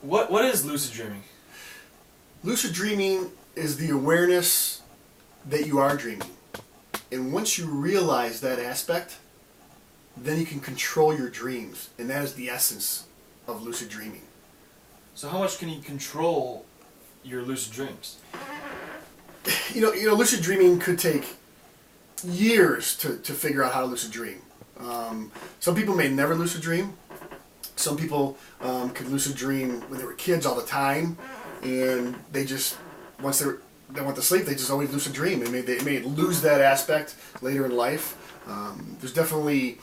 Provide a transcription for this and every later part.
What is lucid dreaming? Lucid dreaming is the awareness that you are dreaming. And once you realize that aspect, then you can control your dreams. And that is the essence of lucid dreaming. So how much can you control your lucid dreams? You know, lucid dreaming could take years to figure out how to lucid dream. Some people may never lucid dream. Some people could lucid dream when they were kids all the time, and they just, once they went to sleep, they just always lucid dream. They may lose that aspect later in life. There's definitely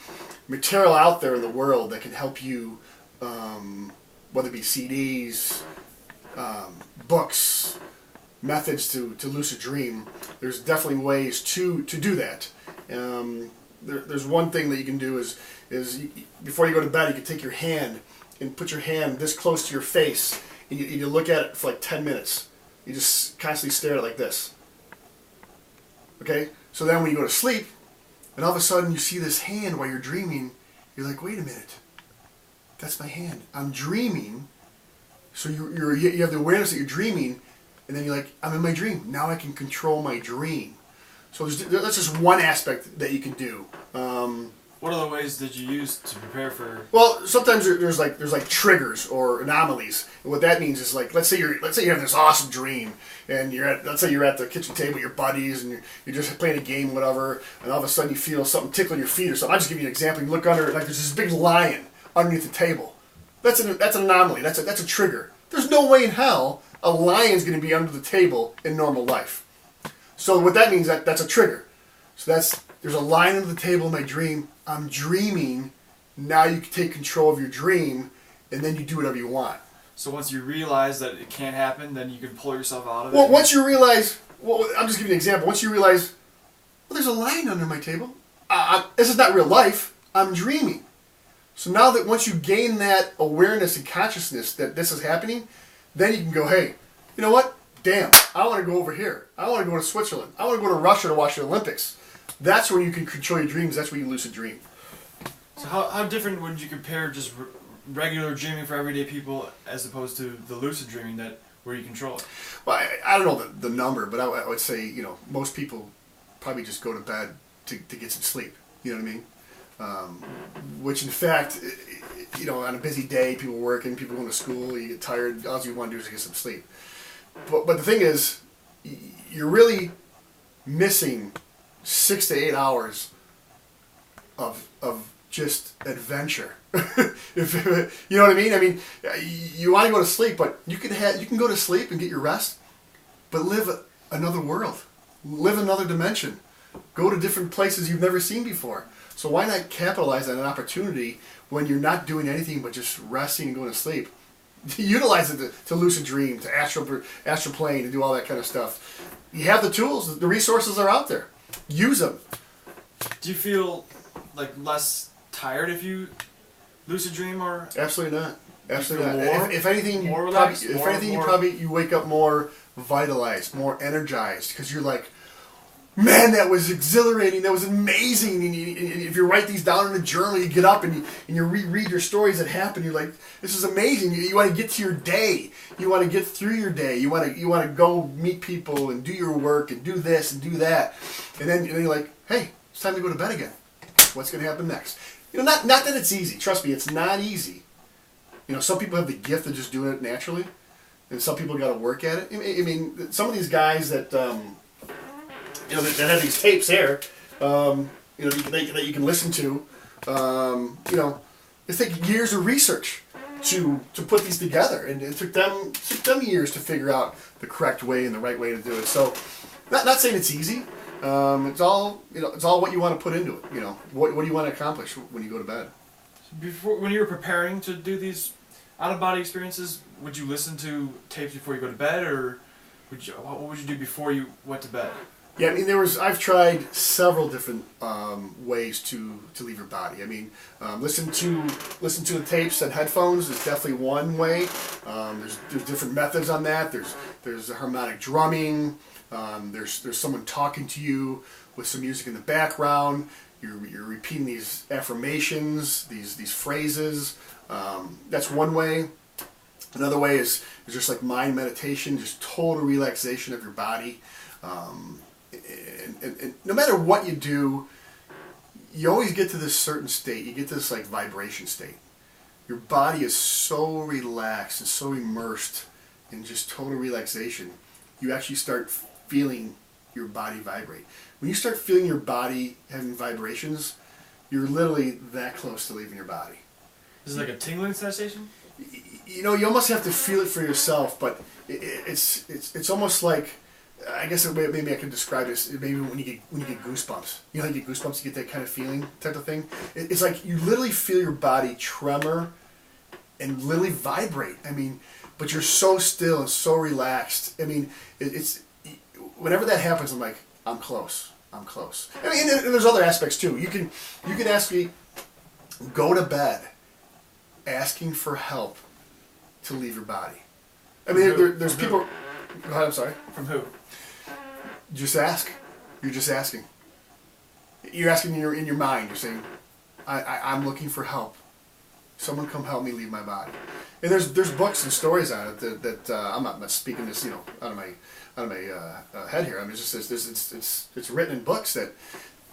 material out there in the world that can help you, whether it be CDs, books, methods to lucid dream. There's definitely ways to do that. There's one thing that you can do is before you go to bed, you can take your hand and put your hand this close to your face, and you look at it for like 10 minutes. You just constantly stare at it like this. Okay? So then when you go to sleep, and all of a sudden you see this hand while you're dreaming, you're like, wait a minute. That's my hand. I'm dreaming. So you have the awareness that you're dreaming, and then you're like, I'm in my dream. Now I can control my dream. So that's just one aspect that you can do. What other ways did you use to prepare for? Well, sometimes there's like triggers or anomalies. And what that means is, like, let's say you have this awesome dream, and let's say you're at the kitchen table with your buddies, and you're just playing a game, whatever, and all of a sudden you feel something tickling your feet or something. I'll just give you an example. You look under, like, there's this big lion underneath the table. That's an anomaly. That's a trigger. There's no way in hell a lion's going to be under the table in normal life. So what that means, that's a trigger. So there's a lion under the table in my dream. I'm dreaming. Now you can take control of your dream, and then you do whatever you want. So once you realize that it can't happen, then you can pull yourself out of it? Well, once you realize, I'm just giving you an example. Once you realize, well, there's a lion under my table. This is not real life. I'm dreaming. So now that once you gain that awareness and consciousness that this is happening, then you can go, hey, you know what? Damn, I want to go over here. I want to go to Switzerland. I want to go to Russia to watch the Olympics. That's when you can control your dreams. That's when you lucid dream. So how different would you compare just regular dreaming for everyday people as opposed to the lucid dreaming where you control it? Well, I don't know the number, but I would say, most people probably just go to bed to get some sleep. You know what I mean? Which, in fact, on a busy day, people working, people going to school, you get tired, all you want to do is get some sleep. But the thing is, you're really missing 6 to 8 hours of just adventure. If you know what I mean? I mean, you want to go to sleep, but you can go to sleep and get your rest, but live another world, live another dimension, go to different places you've never seen before. So why not capitalize on an opportunity when you're not doing anything but just resting and going to sleep? Utilize it to lucid dream, to astral plane, to do all that kind of stuff. You have the tools, the resources are out there. Use them. Do you feel like less tired if you lucid dream, or? Absolutely not. Absolutely not. More, if anything, more relaxed, you wake up more vitalized, more energized, because you're like, man, that was exhilarating. That was amazing. And if you write these down in a journal, you get up and you reread your stories that happened. You're like, this is amazing. You want to get to your day. You want to get through your day. You want to go meet people and do your work and do this and do that. And then you're like, hey, it's time to go to bed again. What's going to happen next? Not that it's easy. Trust me, it's not easy. Some people have the gift of just doing it naturally, and some people got to work at it. I mean, some of these guys that that have these tapes here, that you can listen to, it takes years of research to put these together, and it took them years to figure out the correct way and the right way to do it. So, not saying it's easy. It's all what you want to put into it. What do you want to accomplish when you go to bed? When you were preparing to do these out-of-body experiences, would you listen to tapes before you go to bed, or what would you do before you went to bed? Yeah, I mean, I've tried several different ways to leave your body. I mean, listen to the tapes and headphones is definitely one way. There's different methods on that. There's harmonic drumming. There's someone talking to you with some music in the background. You're repeating these affirmations, these phrases. That's one way. Another way is just like mind meditation, just total relaxation of your body. And no matter what you do, you always get to this certain state. You get to this like vibration state. Your body is so relaxed and so immersed in just total relaxation. You actually start feeling your body vibrate. When you start feeling your body having vibrations, you're literally that close to leaving your body. Is it like a tingling sensation? You know, you almost have to feel it for yourself, but it's almost like, I guess maybe I can describe this. Maybe when you get goosebumps, you know, how you get goosebumps, you get that kind of feeling type of thing. It's like you literally feel your body tremor and literally vibrate. I mean, but you're so still and so relaxed. I mean, it's whenever that happens, I'm like, I'm close. I'm close. I mean, and there's other aspects too. You can actually go to bed asking for help to leave your body. I mean, there's people. Go ahead, I'm sorry. From who? Just ask. You're just asking. You're asking in your mind. You're saying, I'm looking for help. Someone come help me leave my body. And there's books and stories on it that I'm not speaking this, you know, out of my head here. I mean, it's written in books that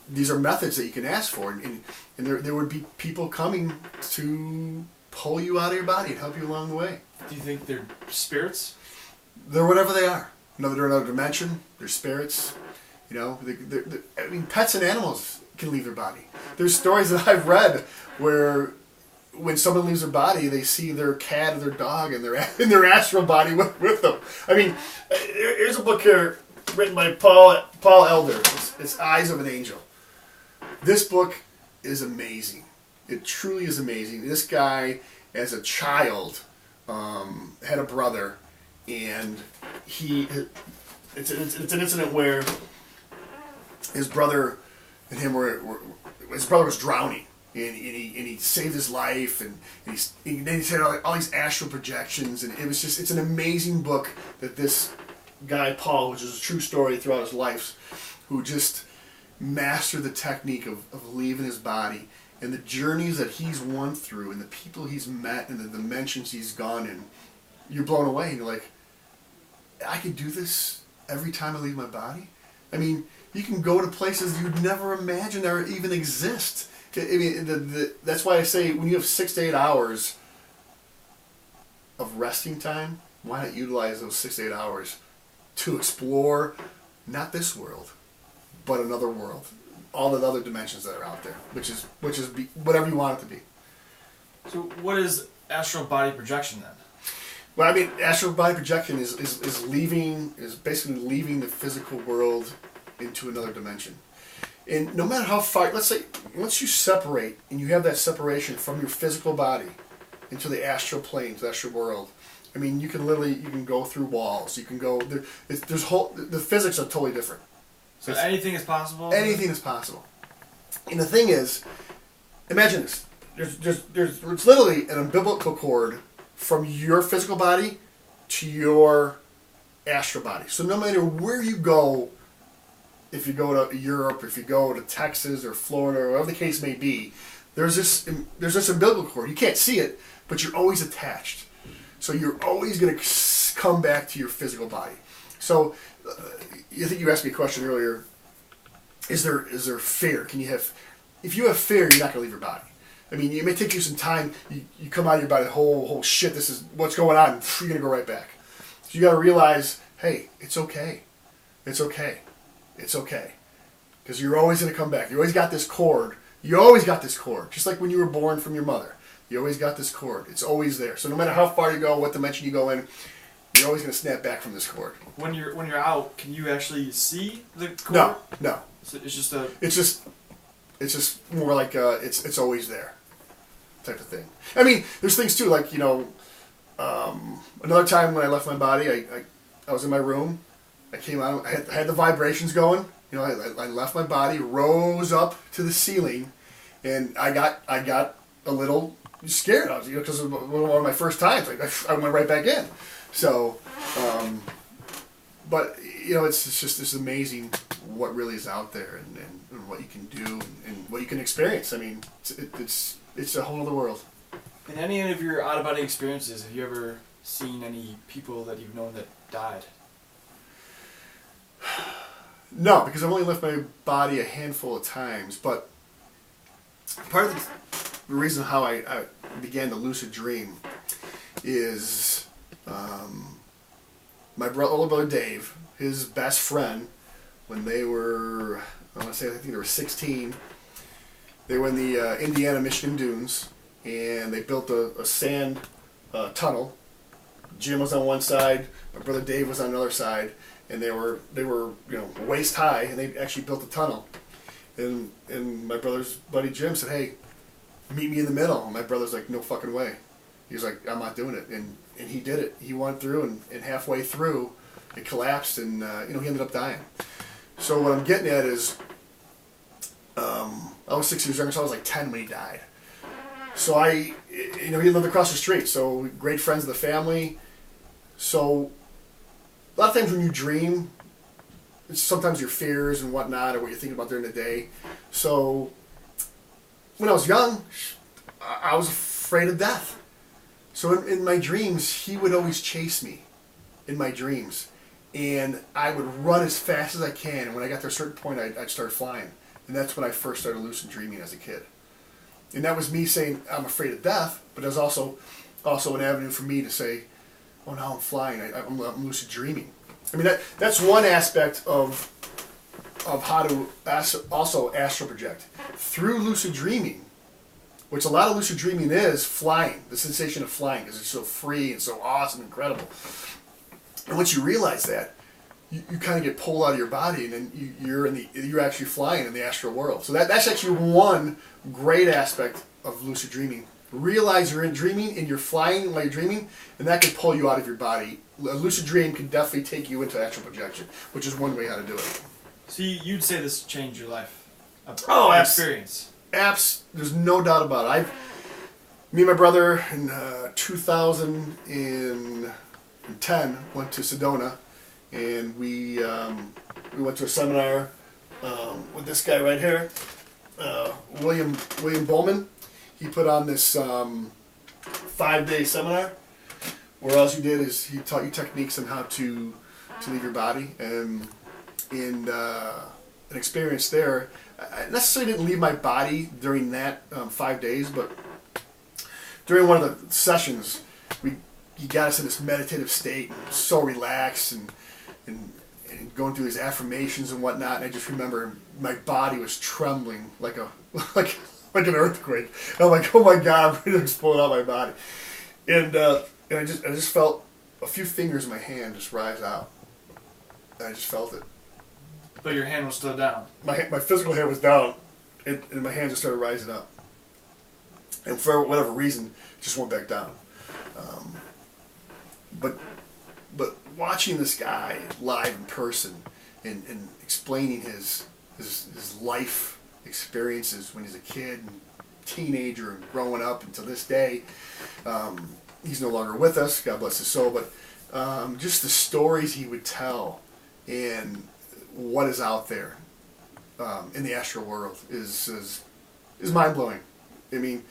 these are methods that you can ask for, and there would be people coming to pull you out of your body and help you along the way. Do you think they're spirits? They're whatever they are. They're another dimension. They're spirits. You know, I mean, pets and animals can leave their body. There's stories that I've read where when someone leaves their body, they see their cat or their dog in their astral body with them. I mean, here's a book here written by Paul Elder. It's Eyes of an Angel. This book is amazing. It truly is amazing. This guy, as a child, had a brother, and it's an incident where his brother and him his brother was drowning, and he saved his life, and he had all these astral projections, and it's an amazing book that this guy Paul, which is a true story throughout his life, who just mastered the technique of leaving his body, and the journeys that he's went through, and the people he's met, and the dimensions he's gone in. You're blown away, and you're like, I could do this every time I leave my body? I mean, you can go to places you'd never imagine there even exist. I mean, that's why I say when you have 6 to 8 hours of resting time, why not utilize those 6 to 8 hours to explore not this world, but another world, all the other dimensions that are out there, which is whatever you want it to be. So what is astral body projection then? Well, I mean, astral body projection is basically leaving the physical world into another dimension. And no matter how far, let's say, once you separate, and you have that separation from your physical body into the astral plane, to the astral world, I mean, you can go through walls, you can go, the physics are totally different. So anything is possible? Anything is possible. And the thing is, imagine this, it's literally an umbilical cord from your physical body to your astral body. So no matter where you go, if you go to Europe, if you go to Texas or Florida, or whatever the case may be, there's this umbilical cord. You can't see it, but you're always attached. So you're always going to come back to your physical body. So I think you asked me a question earlier. Is there fear? If you have fear, you're not going to leave your body. I mean, it may take you some time. You come out of your body, whole shit, this is what's going on. You're going to go right back. So you got to realize, hey, it's okay. It's okay. It's okay. Because you're always going to come back. You always got this cord. You always got this cord. Just like when you were born from your mother. You always got this cord. It's always there. So no matter how far you go, what dimension you go in, you're always going to snap back from this cord. When you're out, can you actually see the cord? No. So it's just a... It's just more like it's always there type of thing. I mean, there's things too, like, you know, another time when I left my body, I was in my room, I came out, I had the vibrations going, you know, I left my body, rose up to the ceiling, and I got a little scared. I was, you know, because it was one of my first times, like I went right back in. So, but you know, it's just amazing what really is out there, and what you can do, and what you can experience. I mean, it's a whole other world. In any of your out-of-body experiences, have you ever seen any people that you've known that died? No, because I've only left my body a handful of times. But part of the reason how I began to lucid dream is my older brother Dave, his best friend, when they were, I think they were 16, they were in the Indiana-Michigan dunes, and they built a sand tunnel. Jim was on one side, my brother Dave was on the other side, and they were waist high, and they actually built a tunnel. And my brother's buddy Jim said, "Hey, meet me in the middle." And my brother's like, "No fucking way." He was like, "I'm not doing it." And he did it. He went through, and halfway through, it collapsed, and he ended up dying. So what I'm getting at is, I was 6 years younger, so I was like 10 when he died. So he lived across the street, so great friends of the family. So a lot of times when you dream, it's sometimes your fears and whatnot, or what you're thinking about during the day. So when I was young, I was afraid of death. So in my dreams, he would always chase me in my dreams. And I would run as fast as I can, and when I got to a certain point, I'd start flying. And that's when I first started lucid dreaming as a kid. And that was me saying, I'm afraid of death, but there's also an avenue for me to say, oh, now I'm flying, I'm lucid dreaming. I mean, that's one aspect of how to also astral project. Through lucid dreaming, which a lot of lucid dreaming is flying, the sensation of flying, because it's so free and so awesome and incredible. And once you realize that, you kind of get pulled out of your body, and then you're actually flying in the astral world. So that's actually one great aspect of lucid dreaming. Realize you're in dreaming and you're flying while you're dreaming, and that can pull you out of your body. A lucid dream can definitely take you into astral projection, which is one way how to do it. So you'd say this changed your life? Experience. There's no doubt about it. Me and my brother in 2010 went to Sedona, and we went to a seminar with this guy right here, William Bowman. He put on this 5-day seminar where all he did is he taught you techniques on how to leave your body, and in an experience there. I necessarily didn't leave my body during that 5 days, but during one of the sessions, he got us in this meditative state, so relaxed and going through these affirmations and whatnot. And I just remember my body was trembling like an earthquake. I'm like, oh my God, I'm ready to explode out my body. And I just felt a few fingers in my hand just rise out. And I just felt it. But your hand was still down. My physical hand was down, and my hand just started rising up. And for whatever reason, it just went back down. But watching this guy live in person and explaining his life experiences when he's a kid and teenager and growing up until this day, he's no longer with us, God bless his soul, but just the stories he would tell and what is out there in the astral world is mind-blowing. I mean,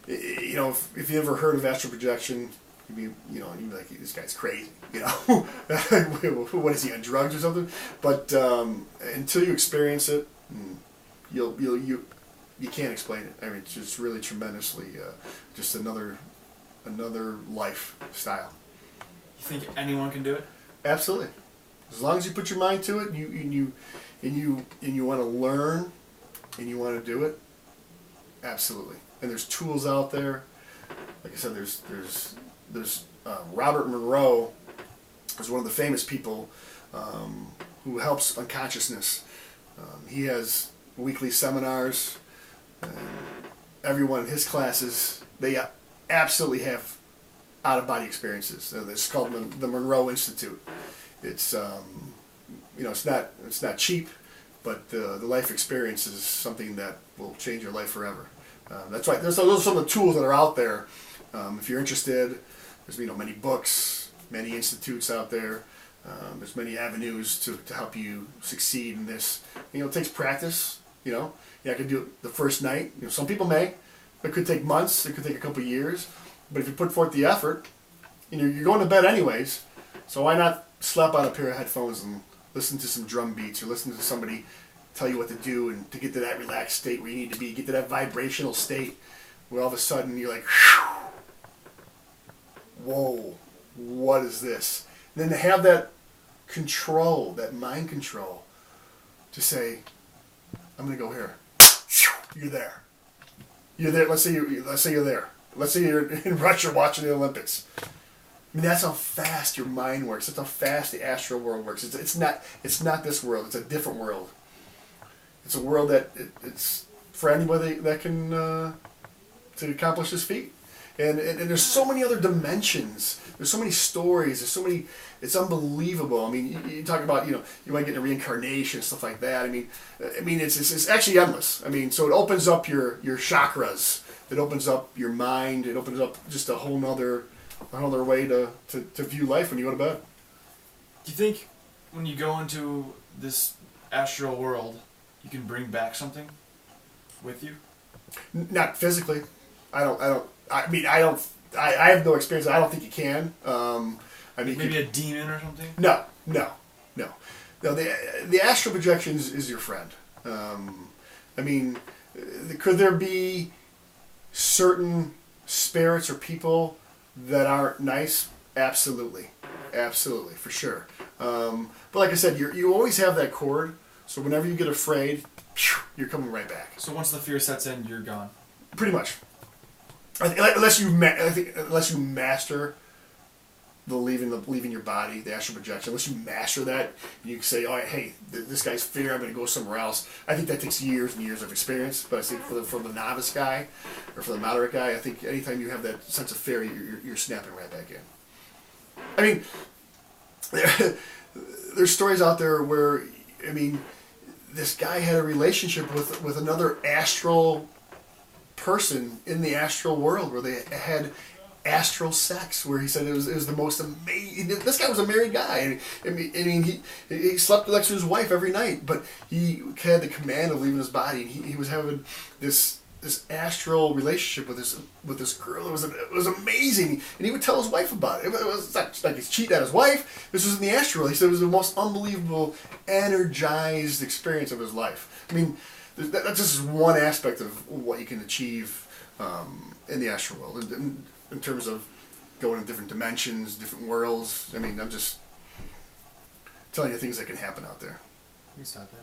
if you ever heard of astral projection, you'd be like, this guy's crazy, what is he, on drugs or something? But until you experience it, you can't explain it. I mean, it's just really tremendously just another lifestyle. You think anyone can do it? Absolutely, as long as you put your mind to it, and you want to learn, and you want to do it. Absolutely, and there's tools out there. Like I said, there's Robert Monroe is one of the famous people who helps unconsciousness. He has weekly seminars. Everyone in his classes, they absolutely have out-of-body experiences. It's called the Monroe Institute. It's it's not cheap, but the life experience is something that will change your life forever. That's right. Those are some of the tools that are out there. If you're interested, there's many books, many institutes out there. There's many avenues to help you succeed in this. It takes practice. I could do it the first night. Some people may. It could take months. It could take a couple of years. But if you put forth the effort, you're going to bed anyways, so why not slap on a pair of headphones and listen to some drum beats or listen to somebody tell you what to do and to get to that relaxed state where you need to be, get to that vibrational state where all of a sudden you're like, whoa, what is this? And then to have that control, that mind control, to say, I'm going to go here. You're there. You're there. Let's say you're there. Let's say you're in Russia watching the Olympics. I mean, that's how fast your mind works. That's how fast the astral world works. It's not this world. It's a different world. It's a world that it's for anybody that can to accomplish this feat. And there's so many other dimensions. There's so many stories. There's so many. It's unbelievable. I mean, you talk about you might get into reincarnation, stuff like that. I mean, it's actually endless. I mean, so it opens up your chakras. It opens up your mind. It opens up just a whole nother way to view life when you go to bed. Do you think when you go into this astral world, you can bring back something with you? Not physically. I have no experience. I don't think you can. I mean, maybe a demon or something. No. The astral projections is your friend. I mean, could there be certain spirits or people that aren't nice? Absolutely, for sure. But like I said, you always have that cord. So whenever you get afraid, you're coming right back. So once the fear sets in, you're gone. Pretty much. Unless you master the leaving your body, the astral projection. Unless you master that, you can say, "Oh, hey, this guy's fear. I'm going to go somewhere else." I think that takes years and years of experience. But I think for the novice guy or for the moderate guy, I think anytime you have that sense of fear, you're snapping right back in. I mean, there's stories out there where this guy had a relationship with another astral person in the astral world where they had astral sex, where he said it was the most amazing. This guy was a married guy. He slept next to his wife every night, but he had the command of leaving his body. And he was having this astral relationship with this girl. It was amazing, and he would tell his wife about it. It was not like he's cheating on his wife. This was in the astral. He said it was the most unbelievable, energized experience of his life. I mean, that's just one aspect of what you can achieve in the astral world. In terms of going to different dimensions, different worlds. I mean, I'm just telling you things that can happen out there. You can stop there.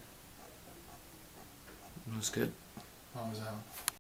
It was good. How was that?